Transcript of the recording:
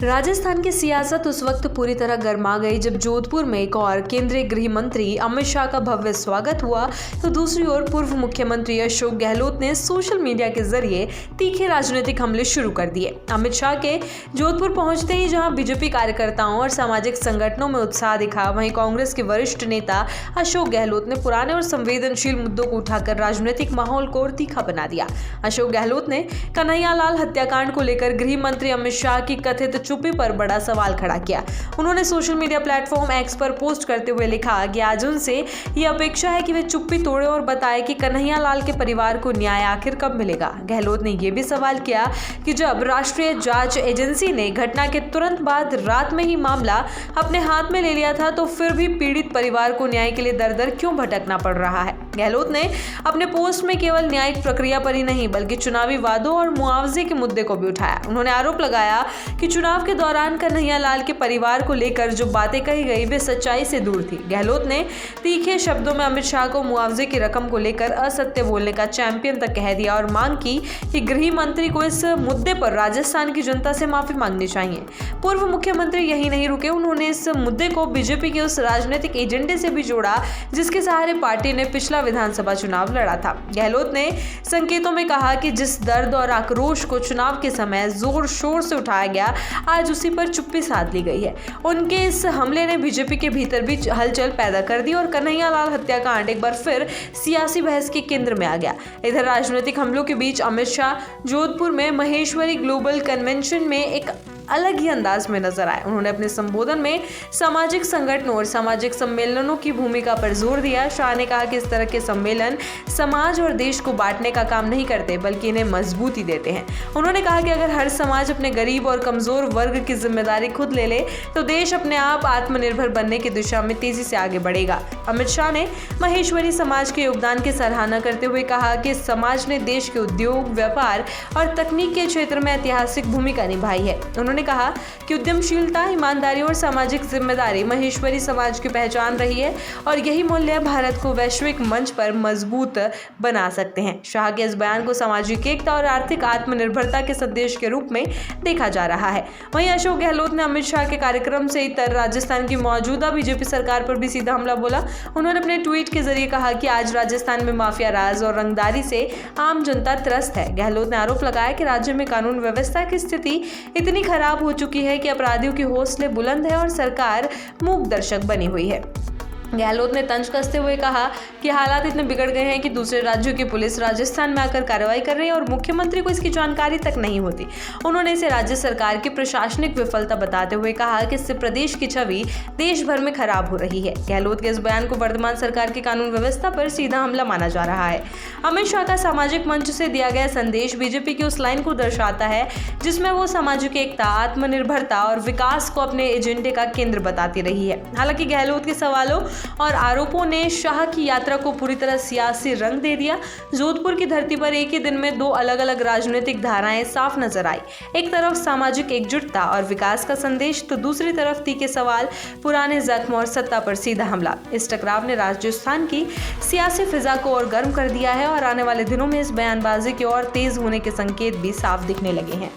राजस्थान की सियासत उस वक्त पूरी तरह गर्मा गई जब जोधपुर में एक और केंद्रीय गृह मंत्री अमित शाह का भव्य स्वागत हुआ, तो दूसरी ओर पूर्व मुख्यमंत्री अशोक गहलोत ने सोशल मीडिया के जरिए तीखे राजनीतिक हमले शुरू कर दिए। अमित शाह के जोधपुर पहुंचते ही जहां बीजेपी कार्यकर्ताओं और सामाजिक संगठनों में उत्साह दिखा, वहीं कांग्रेस के वरिष्ठ नेता अशोक गहलोत ने पुराने और संवेदनशील मुद्दों को उठाकर राजनीतिक माहौल को और तीखा बना दिया। अशोक गहलोत ने कन्हैयालाल हत्याकांड को लेकर गृह मंत्री अमित शाह की कथित चुप्पी पर बड़ा सवाल खड़ा किया। उन्होंने सोशल मीडिया प्लेटफॉर्म एक्स पर पोस्ट करते हुए लिखा कि आज उनसे ये अपेक्षा है कि वे चुप्पी तोड़े और बताएं कि कन्हैयालाल के परिवार को न्याय आखिर कब मिलेगा। गहलोत ने यह भी सवाल किया कि जब राष्ट्रीय जांच एजेंसी ने घटना के तुरंत बाद रात में ही मामला अपने हाथ में ले लिया था, तो फिर भी पीड़ित परिवार को न्याय के लिए दर दर क्यों भटकना पड़ रहा है। गहलोत ने अपने पोस्ट में केवल न्यायिक प्रक्रिया पर ही नहीं बल्कि चुनावी वादों और मुआवजे के मुद्दे को भी उठाया। उन्होंने आरोप लगाया कि चुनाव के दौरान कन्हैयालाल के परिवार को लेकर जो बातें कही गई वे सच्चाई से दूर थी। गहलोत ने तीखे शब्दों में अमित शाह को मुआवजे की रकम को लेकर असत्य बोलने का चैंपियन तक कह दिया और मांग की कि गृह मंत्री को इस मुद्दे पर राजस्थान की जनता से माफी मांगनी चाहिए। पूर्व मुख्यमंत्री यही नहीं रुके, उन्होंने इस मुद्दे को बीजेपी के उस राजनीतिक एजेंडे से भी जोड़ा जिसके सहारे पार्टी ने पिछला विधानसभा चुनाव लड़ा था। गहलोत ने संकेतों में कहा कि जिस दर्द और आक्रोश को चुनाव के समय जोर शोर से उठाया गया, आज उसी पर चुप्पी साध ली गई है। उनके इस हमले ने बीजेपी के भीतर भी हलचल पैदा कर दी और कन्हैयालाल हत्याकांड एक बार फिर सियासी बहस के केंद्र में आ गया। इधर राजनीतिक हमलों के बीच अमित शाह जोधपुर में महेश्वरी ग्लोबल कन्वेंशन में एक अलग ही अंदाज में नजर आए। उन्होंने अपने संबोधन में सामाजिक संगठनों और सामाजिक सम्मेलनों की भूमिका पर जोर दिया। शाह ने कहा कि इस तरह के सम्मेलन समाज और देश को बांटने का काम नहीं करते बल्कि इन्हें मजबूती देते हैं। उन्होंने कहा कि अगर हर समाज अपने गरीब और कमजोर वर्ग की जिम्मेदारी खुद ले ले तो देश अपने आप आत्मनिर्भर बनने की दिशा में तेजी से आगे बढ़ेगा। अमित शाह ने महेश्वरी समाज के योगदान की सराहना करते हुए कहा कि इस समाज ने देश के उद्योग, व्यापार और तकनीक के क्षेत्र में ऐतिहासिक भूमिका निभाई है। उन्होंने कहा कि उद्यमशीलता, ईमानदारी और सामाजिक जिम्मेदारी महेश्वरी समाज की पहचान रही है और यही मूल्य भारत को वैश्विक मंच पर मजबूत बना सकते हैं। शाह के इस बयान को सामाजिक एकता और आर्थिक आत्मनिर्भरता के संदेश के रूप में देखा जा रहा है। वहीं अशोक गहलोत ने अमित शाह के कार्यक्रम से इतर राजस्थान की मौजूदा बीजेपी सरकार पर भी सीधा हमला बोला। उन्होंने अपने ट्वीट के जरिए कहा कि आज राजस्थान में माफिया राज और रंगदारी से आम जनता त्रस्त है। गहलोत ने आरोप लगाया कि राज्य में कानून व्यवस्था की स्थिति इतनी खराब हो चुकी है कि अपराधियों के हौसले बुलंद है और सरकार मूक दर्शक बनी हुई है। गहलोत ने तंज कसते हुए कहा कि हालात इतने बिगड़ गए हैं कि दूसरे राज्यों की पुलिस राजस्थान में आकर कार्रवाई कर रही है और मुख्यमंत्री को इसकी जानकारी तक नहीं होती। उन्होंने इसे राज्य सरकार की प्रशासनिक विफलता बताते हुए कहा कि इससे प्रदेश की छवि देश भर में खराब हो रही है। गहलोत के इस बयान को वर्तमान सरकार की कानून व्यवस्था पर सीधा हमला माना जा रहा है। अमित शाह का सामाजिक मंच से दिया गया संदेश बीजेपी की उस लाइन को दर्शाता है जिसमें वो सामाजिक एकता, आत्मनिर्भरता और विकास को अपने एजेंडे का केंद्र बताती रही है। हालांकि गहलोत के सवालों और आरोपों ने शाह की यात्रा को पूरी तरह सियासी रंग दे दिया। जोधपुर की धरती पर एक ही दिन में दो अलग अलग राजनीतिक धाराएं साफ नजर आई। एक तरफ सामाजिक एकजुटता और विकास का संदेश, तो दूसरी तरफ तीखे सवाल, पुराने जख्म और सत्ता पर सीधा हमला। इस टकराव ने राजस्थान की सियासी फिजा को और गर्म कर दिया है और आने वाले दिनों में इस बयानबाजी की और तेज होने के संकेत भी साफ दिखने लगे हैं।